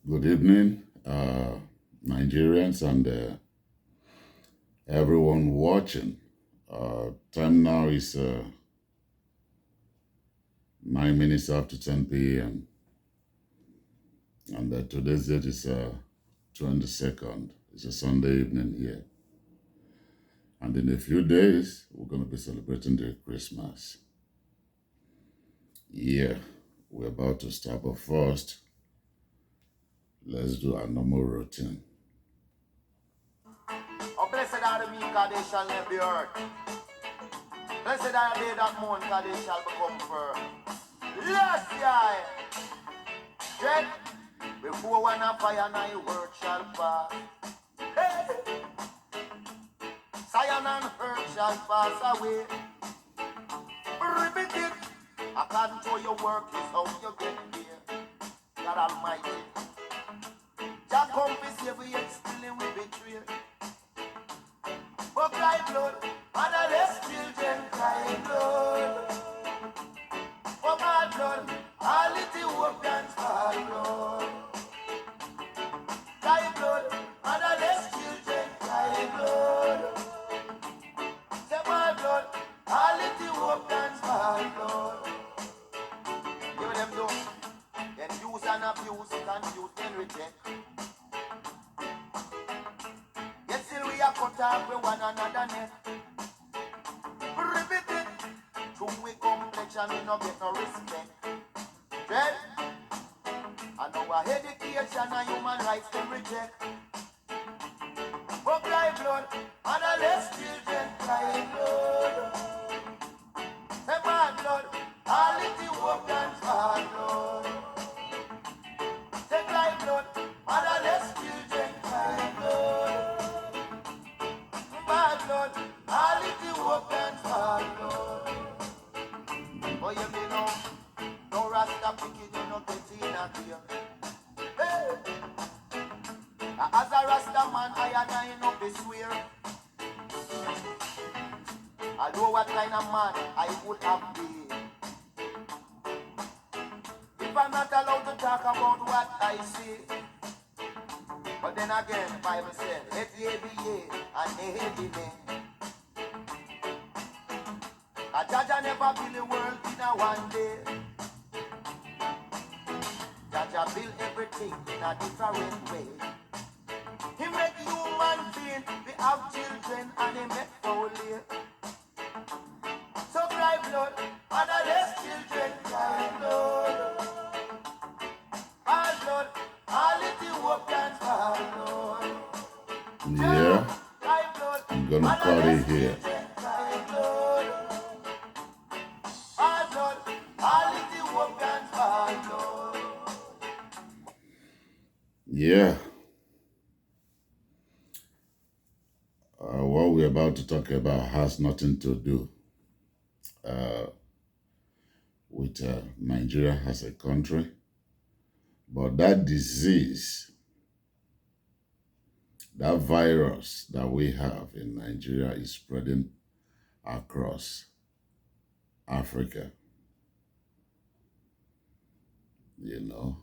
Good evening, Nigerians and everyone watching. Time now is 9 minutes after 10 p.m. and today's date is 22nd. It's a Sunday evening here. And in a few days, we're going to be celebrating the Christmas. Yeah, we're about to start, but first, let's do our normal routine. Oh, blessed are the meek, for they shall inherit the earth. Blessed are they that mourn, for they shall become firm. Yes, yeah. Dread, before one a fire, now your word shall pass. Hey, Zion and earth shall pass away. Repeat it, according to your work is how you get there. God Almighty, Jah come to save you, yet still we betray. But cry blood, motherless children cry blood. For my blood, all little hope dance for blood. Cry blood, motherless children cry blood. Say my blood, all little hope dance for blood. Give them do, then use and abuse, confuse then reject. Yet still we are cut off with one another neck. Repeat it. True we complexion, we no get no respect. Dread, and our education and human rights them reject. But cry blood, motherless children cry blood. Say my blood, all little hope dance for blood. Say cry blood, motherless children cry blood. My blood, all little hope dance for blood. Oh, you may know, no Rasta picking you no get in a gear. Hey, as a Rasta man, I no be swear. Although what kind of man I would have been. If I'm not allowed to talk about what I see. But then again, the Bible says, let ye be ye, and nay be nay. A Jaja never build the world in a one day. Jaja build everything in a different way. He make human being, we have children, and he make holy. So cry blood, motherless children cry blood. All blood, all little hope dance for blood. Yeah, Cry blood, I'm going to cut it here. cry blood. All blood, all little hope dance for blood. Yeah. What we're about to talk about has nothing to do with Nigeria as a country, but that disease, that virus that we have in Nigeria is spreading across Africa. You know,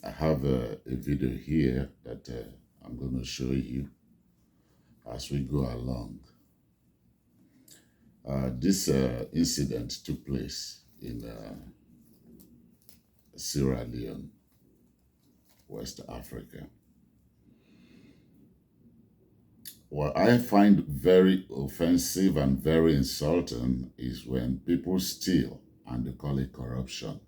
I have a video here that I'm going to show you as we go along. This incident took place in Sierra Leone, West Africa. What I find very offensive and very insulting is when people steal and they call it corruption.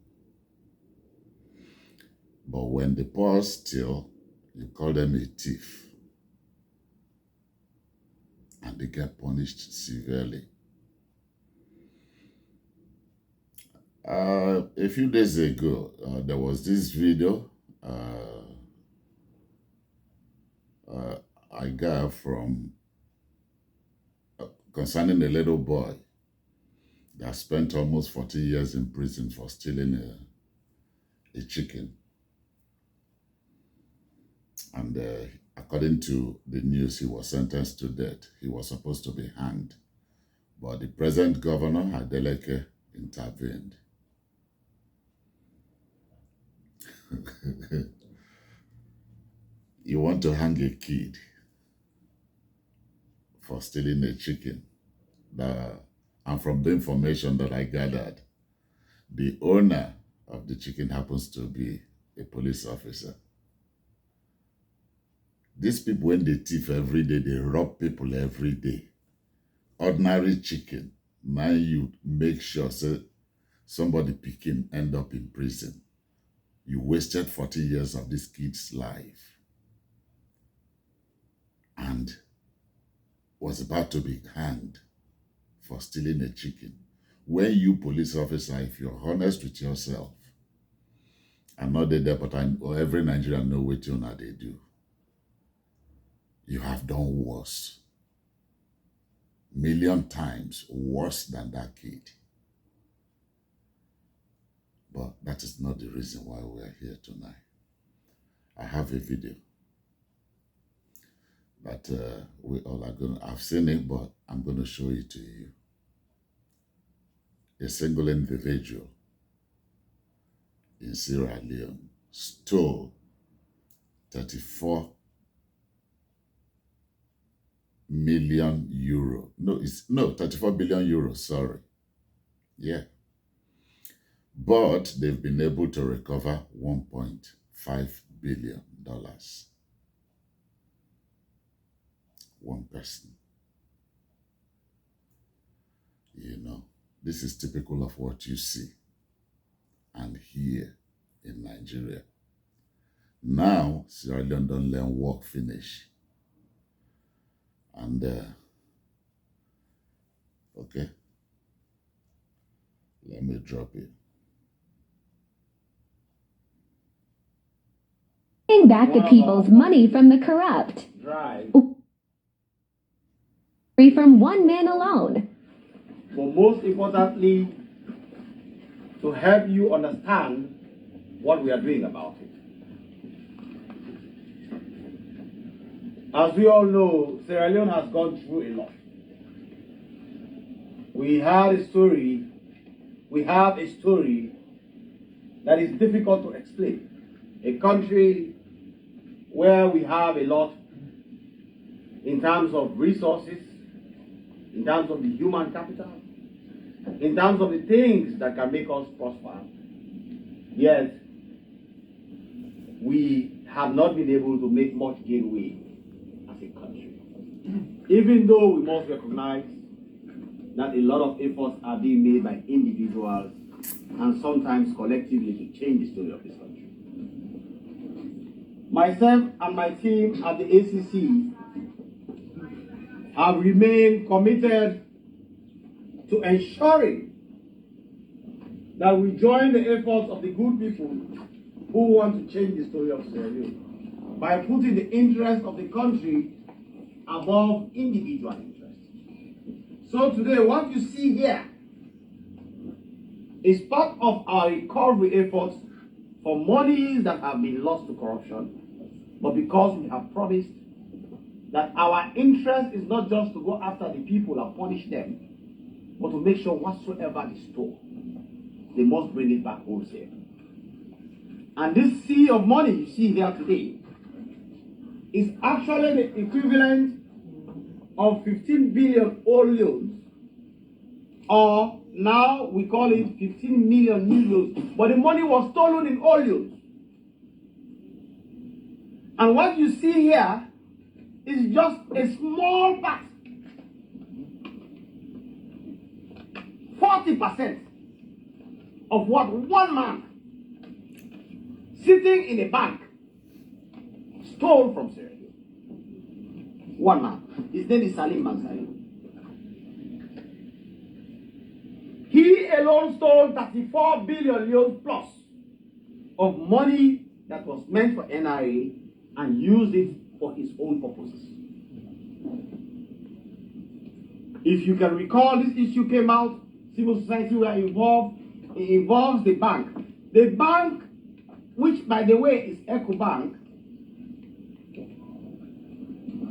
But when the poor steal, you call them a thief. And they get punished severely. A few days ago, there was this video I got from concerning a little boy that spent almost 40 years in prison for stealing a chicken. And according to the news, he was sentenced to death. He was supposed to be hanged. But the present governor, Adeleke, intervened. You want to hang a kid for stealing a chicken. And from the information that I gathered, the owner of the chicken happens to be a police officer. These people, when they thief every day, they rob people every day. Ordinary chicken, man, you make sure somebody picking end up in prison. You wasted 40 years of this kid's life and was about to be hanged for stealing a chicken. When you police officer, if you're honest with yourself, I'm not there, but every Nigerian know what they do. You have done worse. Million times worse than that kid. But that is not the reason why we are here tonight. I have a video that we all are going to, I've seen it, but I'm going to show it to you. A single individual in Sierra Leone stole 34 million euro. No, 34 billion euros, sorry. Yeah. But they've been able to recover $1.5 billion. One person. You know, this is typical of what you see and hear in Nigeria. Now, Sierra Leone don't learn work finish. And, okay, let me drop it. Back the people's money from the corrupt. Right. Free from one man alone. But most importantly, to help you understand what we are doing about it. As we all know, Sierra Leone has gone through a lot. We have a story that is difficult to explain. A country where we have a lot in terms of resources, in terms of the human capital, in terms of the things that can make us prosper. Yet, we have not been able to make much gainway as a country. Even though we must recognize that a lot of efforts are being made by individuals and sometimes collectively to change the story of this country. Myself and my team at the ACC have remained committed to ensuring that we join the efforts of the good people who want to change the story of Sierra Leone by putting the interest of the country above individual interests. So today, what you see here is part of our recovery efforts for monies that have been lost to corruption, but because we have promised that our interest is not just to go after the people and punish them, but to make sure whatsoever they stole, they must bring it back wholesale. And this sea of money you see here today is actually the equivalent of 15 billion old loans, or now we call it 15 million new loans. But the money was stolen in old loans. And what you see here is just a small part. 40% of what one man sitting in a bank stole from Sierra Leone. One man. His name is Salim Mansari. He alone stole 34 billion euros plus of money that was meant for NRA and used it for his own purposes. If you can recall, this issue came out, civil society were involved. It involves the bank. The bank, which by the way is EcoBank,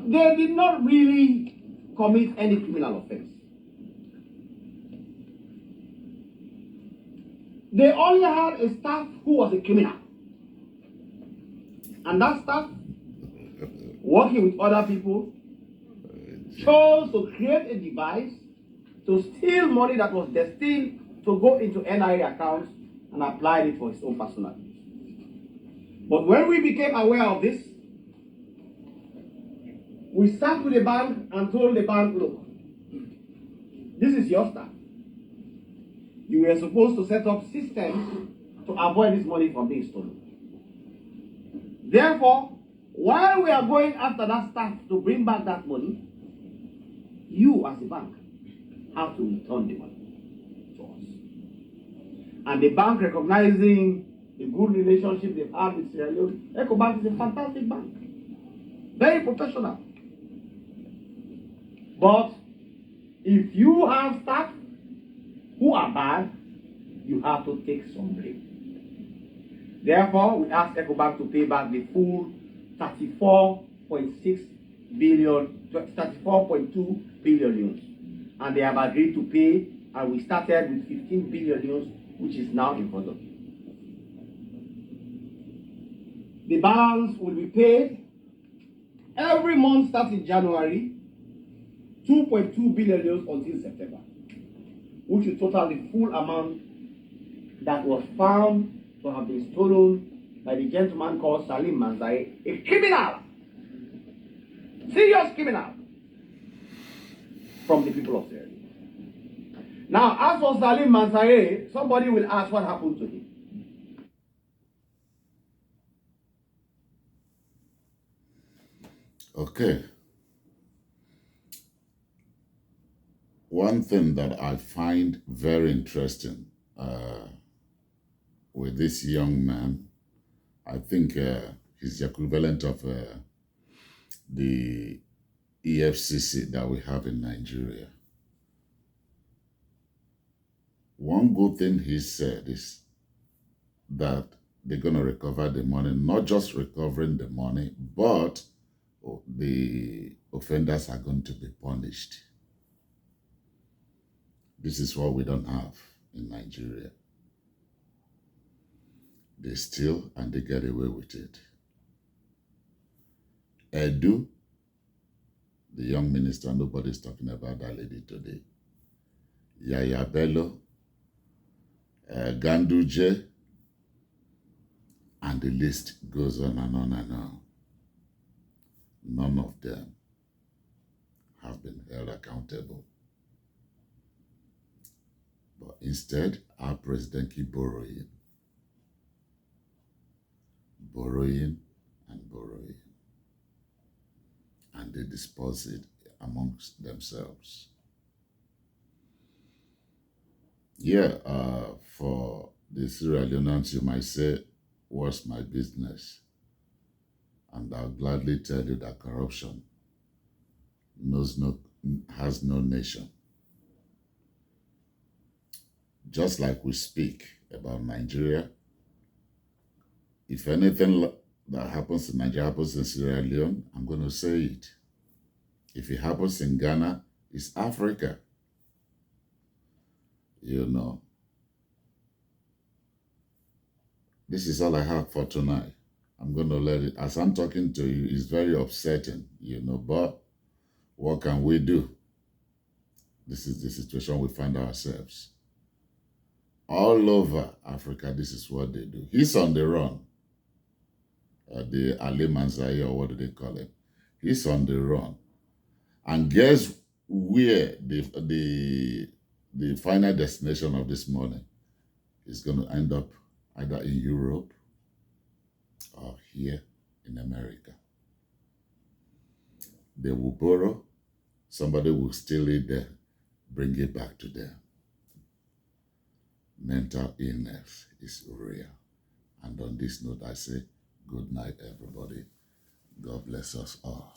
they did not really commit any criminal offense. They only had a staff who was a criminal. And that staff, working with other people, chose to create a device to steal money that was destined to go into NIA accounts and applied it for his own personal use. But when we became aware of this, we sat with the bank and told the bank, look, this is your staff. You were supposed to set up systems to avoid this money from being stolen. Therefore, while we are going after that staff to bring back that money, you as a bank have to return the money to us. And the bank, recognizing the good relationship they've had with Sierra Leone, EcoBank is a fantastic bank, very professional. But if you have staff who are bad, you have to take some blame. Therefore, we asked EcoBank to pay back the full 34.6 billion, 34.2 billion euros. And they have agreed to pay, and we started with 15 billion euros, which is now in front of you. The balance will be paid every month starting January, 2.2 billion euros until September, which will total the full amount that was found to have been stolen by the gentleman called Salim Manzai, a criminal, serious criminal, from the people of Sierra Leone. Now, as for Salim Manzai, somebody will ask what happened to him. Okay. One thing that I find very interesting with this young man, I think he's the equivalent of the EFCC that we have in Nigeria. One good thing he said is that they're going to recover the money, not just recovering the money, but the offenders are going to be punished. This is what we don't have in Nigeria. They steal and they get away with it. Edu, the young minister, nobody's talking about that lady today. Yaya Bello, Ganduje, and the list goes on and on and on. None of them have been held accountable. But instead, our president keep borrowing. Borrowing and borrowing. And they disperse it amongst themselves. Yeah, for the Sierra Leoneans, you might say, what's my business? And I'll gladly tell you that corruption has no nation. Just like we speak about Nigeria, if anything that happens in Nigeria happens in Sierra Leone, I'm going to say it. If it happens in Ghana, it's Africa. You know. This is all I have for tonight. I'm going to let it, as I'm talking to you, it's very upsetting, you know, but what can we do? This is the situation we find ourselves. All over Africa, this is what they do. He's on the run. The Ali Manzai, or what do they call him? He's on the run. And guess where the final destination of this money is going to end up, either in Europe or here in America. They will borrow, somebody will steal it there, bring it back to them. Mental illness is real. And on this note, I say, good night, everybody. God bless us all.